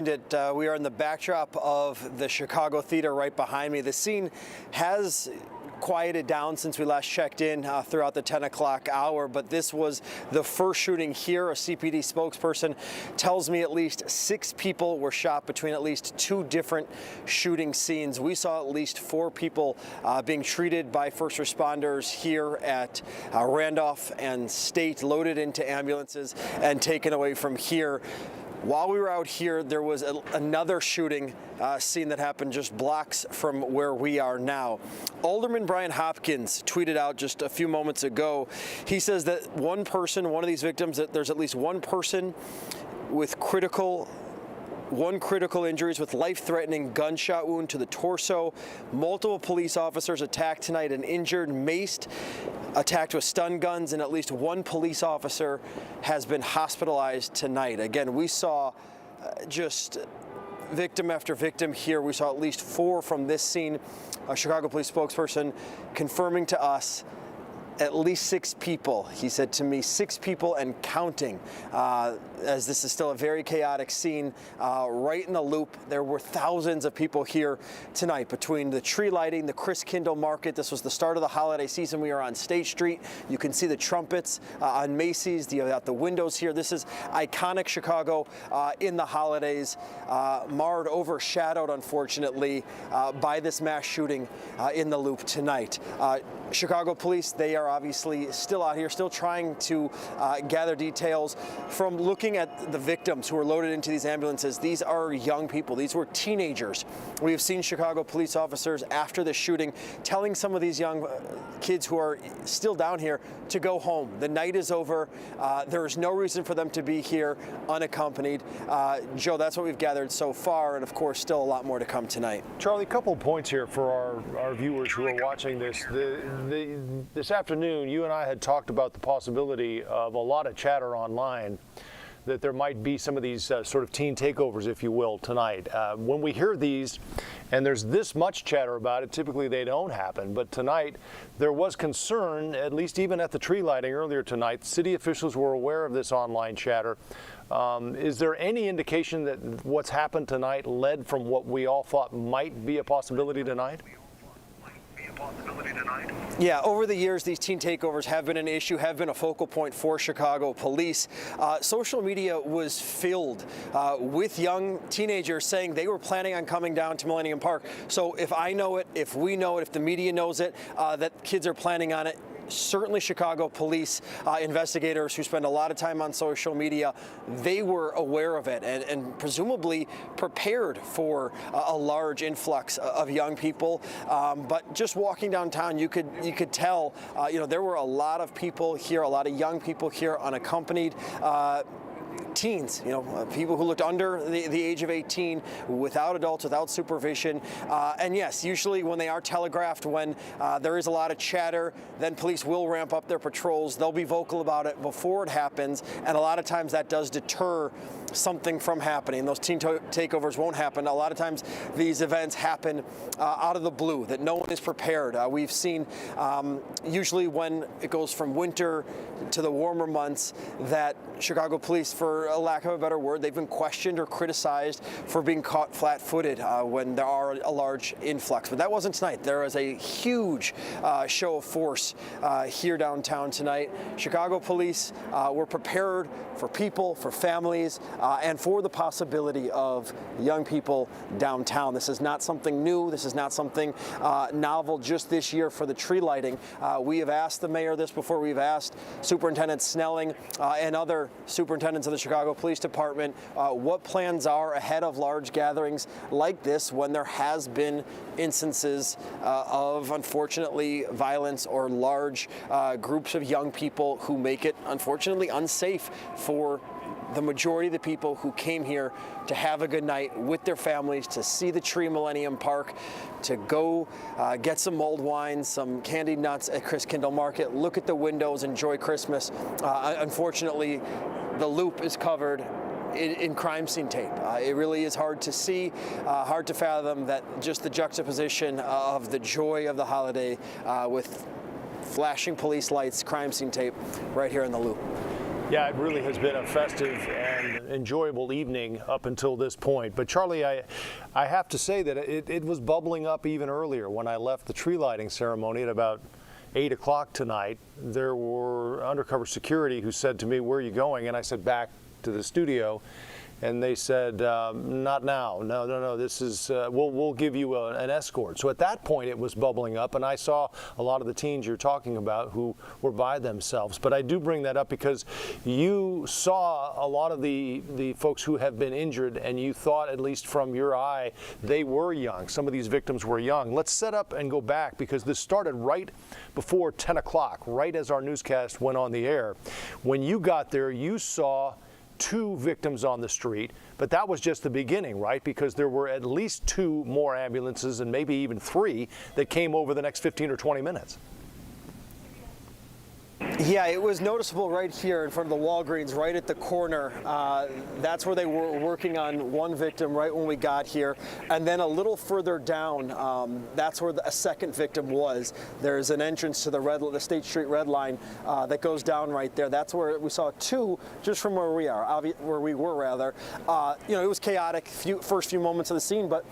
We are in the backdrop of the Chicago Theater right behind me. The scene has quieted down since we last checked in throughout the 10 o'clock hour, but this was the first shooting here. A CPD spokesperson tells me at least 6 people were shot between at least 2 different shooting scenes. We saw at least 4 people being treated by first responders here at Randolph and State, loaded into ambulances and taken away from here. While we were out here, there was another shooting scene that happened just blocks from where we are now. Alderman Brian Hopkins tweeted out just a few moments ago. He says that one of these victims, that there's at least one person with critical injuries with life-threatening gunshot wound to the torso. Multiple police officers attacked tonight and injured, maced, attacked with stun guns, and at least one police officer has been hospitalized tonight. Again, we saw just victim after victim here. We saw at least 4 from this scene. A Chicago police spokesperson confirming to us at least 6 people. He said to me, 6 people and counting, as this is still a very chaotic scene right in the loop. There were thousands of people here tonight between the tree lighting, the Chris Kindle Market. This was the start of the holiday season. We are on State Street. You can see the trumpets on Macy's, out the windows here. This is iconic Chicago in the holidays, marred, overshadowed, unfortunately, by this mass shooting in the loop tonight. Chicago police, they are obviously still out here, still trying to gather details from looking at the victims who were loaded into these ambulances. These are young people. These were teenagers. We have seen Chicago police officers after the shooting telling some of these young kids who are still down here to go home. The night is over. There is no reason for them to be here unaccompanied. Joe, that's what we've gathered so far, and of course, still a lot more to come tonight. Charlie, a couple of points here for our viewers who are watching this. This afternoon, you and I had talked about the possibility of a lot of chatter online that there might be some of these sort of teen takeovers, if you will, tonight. When we hear these and there's this much chatter about it, typically they don't happen. But tonight there was concern, at least even at the tree lighting earlier tonight. City officials were aware of this online chatter. Is there any indication that what's happened tonight led from what we all thought might be a possibility tonight? Yeah, over the years, these teen takeovers have been an issue, have been a focal point for Chicago police. Social media was filled with young teenagers saying they were planning on coming down to Millennium Park. So if I know it, if we know it, if the media knows it, that kids are planning on it, certainly Chicago police investigators who spend a lot of time on social media, they were aware of it and presumably prepared for a large influx of young people. But just walking downtown, you could tell, there were a lot of people here, a lot of young people here unaccompanied. Teens, people who looked under the age of 18, without adults, without supervision. And yes, usually when they are telegraphed, when there is a lot of chatter, then police will ramp up their patrols. They'll be vocal about it before it happens. And a lot of times that does deter something from happening. Those teen takeovers won't happen. A lot of times these events happen out of the blue, that no one is prepared. We've seen usually when it goes from winter to the warmer months that Chicago police, for a lack of a better word, they've been questioned or criticized for being caught flat-footed when there are a large influx. But that wasn't tonight. There was a huge show of force here downtown tonight. Chicago police were prepared for people, for families, and for the possibility of young people downtown. This is not something new. This is not something novel just this year for the tree lighting. We have asked the mayor this before. We've asked Superintendent Snelling and other superintendents of the Chicago Police Department what plans are ahead of large gatherings like this when there has been instances of, unfortunately, violence or large groups of young people who make it, unfortunately, unsafe for the majority of the people who came here to have a good night with their families, to see the tree Millennium Park, to go get some mulled wine, some candied nuts at Chris Kindle Market, look at the windows, enjoy Christmas. Unfortunately, the loop is covered in crime scene tape. It really is hard to see, hard to fathom that just the juxtaposition of the joy of the holiday with flashing police lights, crime scene tape right here in the loop. Yeah, it really has been a festive and enjoyable evening up until this point. But Charlie, I have to say that it was bubbling up even earlier. When I left the tree lighting ceremony at about 8 o'clock tonight, there were undercover security who said to me, "Where are you going?" And I said, "Back to the studio." And they said, "Not now. No. This is we'll give you an escort." So at that point, it was bubbling up, and I saw a lot of the teens you're talking about who were by themselves. But I do bring that up because you saw a lot of the folks who have been injured, and you thought, at least from your eye, they were young. Some of these victims were young. Let's set up and go back, because this started right before 10 o'clock, right as our newscast went on the air. When you got there, you saw 2 victims on the street, but that was just the beginning, right? Because there were at least 2 more ambulances, and maybe even 3, that came over the next 15 or 20 minutes. Yeah, it was noticeable right here in front of the Walgreens, right at the corner. That's where they were working on one victim right when we got here. And then a little further down, that's where a second victim was. There's an entrance to the State Street Red Line that goes down right there. That's where we saw 2 just from where we were rather. You know, it was chaotic first few moments of the scene, but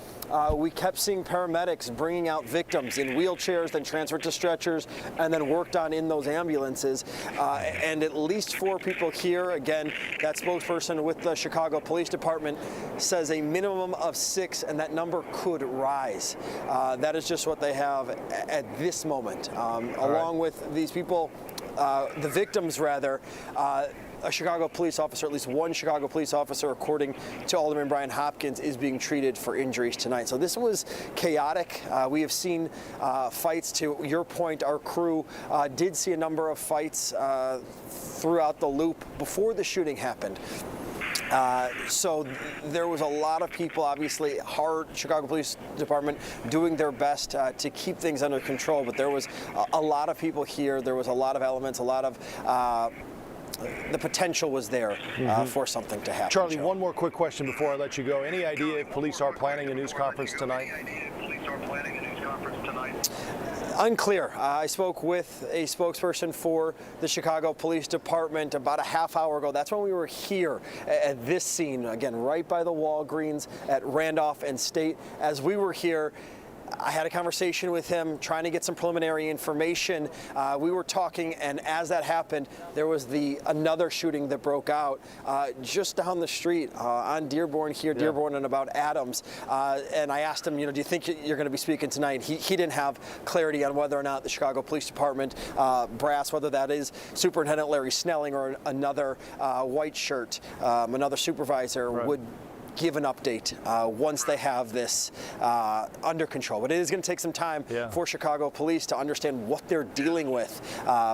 we kept seeing paramedics bringing out victims in wheelchairs, then transferred to stretchers, and then worked on in those ambulances. And at least 4 people here. Again, that spokesperson with the Chicago Police Department says a minimum of 6, and that number could rise. That is just what they have at this moment. Along with these people, the victims rather, a Chicago police officer, at least one Chicago police officer, according to Alderman Brian Hopkins, is being treated for injuries tonight. So this was chaotic. We have seen fights. To your point, our crew did see a number of fights throughout the loop before the shooting happened. So there was a lot of people, obviously, Chicago Police Department doing their best to keep things under control, but there was a lot of people here. There was a lot of elements, a lot of the potential was there for something to happen. Charlie, one more quick question before I let you go. Any idea if police are planning a news conference tonight? Unclear. I spoke with a spokesperson for the Chicago Police Department about a half hour ago. That's when we were here at this scene, again, right by the Walgreens at Randolph and State. As we were here, I had a conversation with him trying to get some preliminary information. We were talking, and as that happened, there was another shooting that broke out just down the street on Dearborn here, Dearborn and about Adams. And I asked him, do you think you're going to be speaking tonight? He didn't have clarity on whether or not the Chicago Police Department brass, whether that is Superintendent Larry Snelling or another white shirt, another supervisor, would give an update once they have this under control. But it is going to take some time for Chicago police to understand what they're dealing with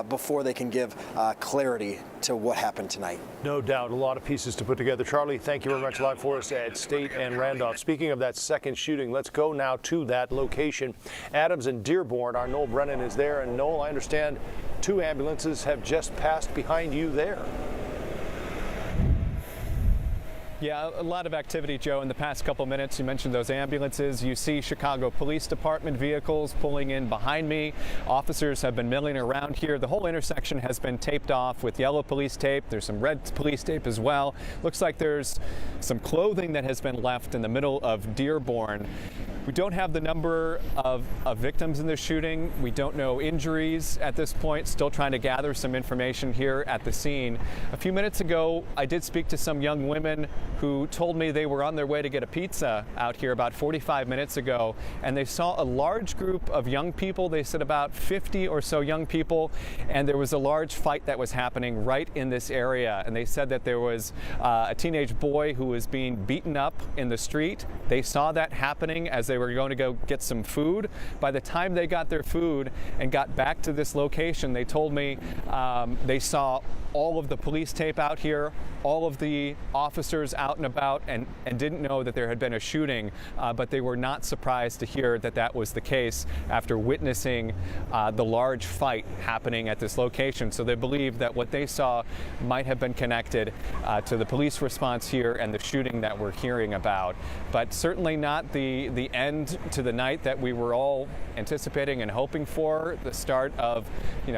before they can give clarity to what happened tonight. No doubt, a lot of pieces to put together. Charlie, thank you very much live for us at State and Randolph. Speaking of that second shooting, let's go now to that location. Adams and Dearborn, our Noel Brennan is there. And Noel, I understand 2 ambulances have just passed behind you there. Yeah, a lot of activity, Joe, in the past couple minutes. You mentioned those ambulances. You see Chicago Police Department vehicles pulling in behind me. Officers have been milling around here. The whole intersection has been taped off with yellow police tape. There's some red police tape as well. Looks like there's some clothing that has been left in the middle of Dearborn. We don't have the number of victims in this shooting. We don't know injuries at this point. Still trying to gather some information here at the scene. A few minutes ago, I did speak to some young women who told me they were on their way to get a pizza out here about 45 minutes ago, and they saw a large group of young people. They said about 50 or so young people, and there was a large fight that was happening right in this area. And they said that there was a teenage boy who was being beaten up in the street. They saw that happening as they were going to go get some food. By the time they got their food and got back to this location, they told me they saw all of the police tape out here, all of the officers out and about and didn't know that there had been a shooting, but they were not surprised to hear that that was the case after witnessing the large fight happening at this location. So they believe that what they saw might have been connected to the police response here and the shooting that we're hearing about. But certainly not the end to the night that we were all anticipating and hoping for, the start of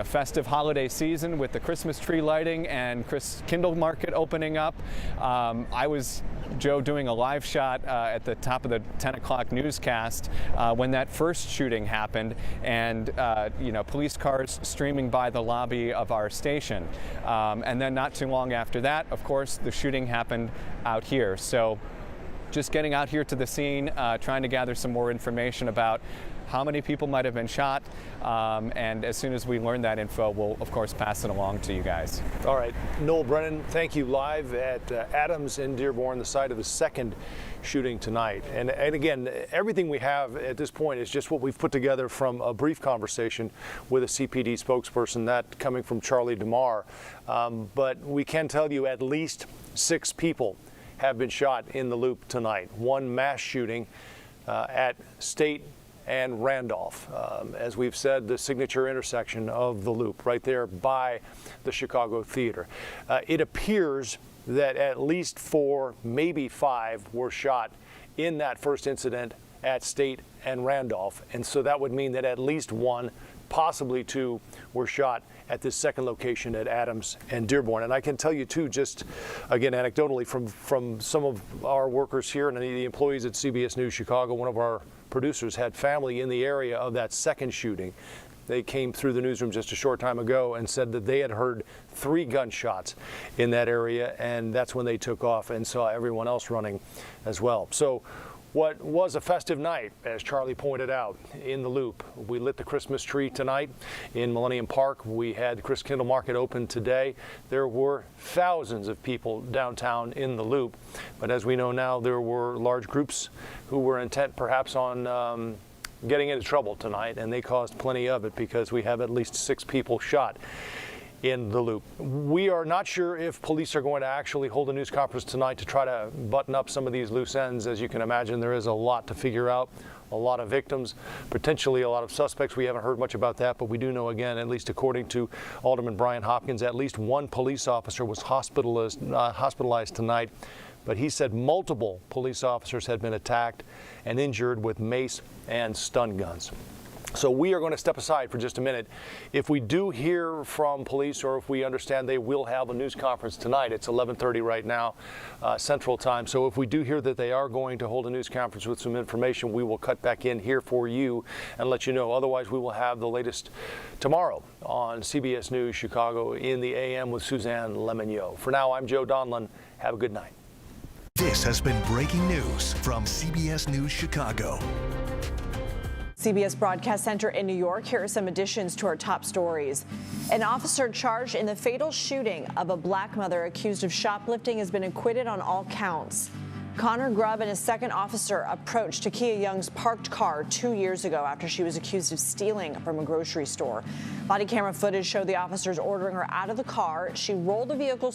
festive holiday season with the Christmas tree lighting and Kindle Market opening up. I was, Joe, doing a live shot at the top of the 10 o'clock newscast when that first shooting happened, and police cars streaming by the lobby of our station. And then not too long after that, of course, the shooting happened out here. So just getting out here to the scene, trying to gather some more information about how many people might have been shot, and as soon as we learn that info, we'll of course pass it along to you guys. All right, Noel Brennan, thank you, live at Adams in Dearborn, the site of the second shooting tonight. And again, everything we have at this point is just what we've put together from a brief conversation with a CPD spokesperson, that coming from Charlie DeMar. But we can tell you at least 6 people have been shot in the Loop tonight. One mass shooting at State and Randolph, as we've said, the signature intersection of the Loop, right there by the Chicago Theater. It appears that at least 4, maybe 5 were shot in that first incident at State and Randolph, and so that would mean that at least 1, possibly 2, were shot at this second location at Adams and Dearborn. And I can tell you too, just again anecdotally from some of our workers here and the employees at CBS News Chicago, one of our producers had family in the area of that second shooting. They came through the newsroom just a short time ago and said that they had heard 3 gunshots in that area, and that's when they took off and saw everyone else running as well. So what was a festive night, as Charlie pointed out, in the Loop. We lit the Christmas tree tonight in Millennium Park. We had the Kindle Market open today. There were thousands of people downtown in the Loop. But as we know now, there were large groups who were intent perhaps on getting into trouble tonight, and they caused plenty of it, because we have at least 6 people shot in the Loop. We are not sure if police are going to actually hold a news conference tonight to try to button up some of these loose ends. As you can imagine, there is a lot to figure out, a lot of victims, potentially a lot of suspects. We haven't heard much about that, but we do know, again, at least according to Alderman Brian Hopkins, at least 1 police officer was hospitalized tonight. But he said multiple police officers had been attacked and injured with mace and stun guns. So we are going to step aside for just a minute. If we do hear from police, or if we understand they will have a news conference tonight, it's 11:30 right now, Central Time. So if we do hear that they are going to hold a news conference with some information, we will cut back in here for you and let you know. Otherwise, we will have the latest tomorrow on CBS News Chicago in the AM with Suzanne Lemonnier. For now, I'm Joe Donlin. Have a good night. This has been breaking news from CBS News Chicago. CBS Broadcast Center in New York. Here are some additions to our top stories. An officer charged in the fatal shooting of a black mother accused of shoplifting has been acquitted on all counts. Connor Grubb and a second officer approached Takia Young's parked car 2 years ago after she was accused of stealing from a grocery store. Body camera footage showed the officers ordering her out of the car. She rolled the vehicle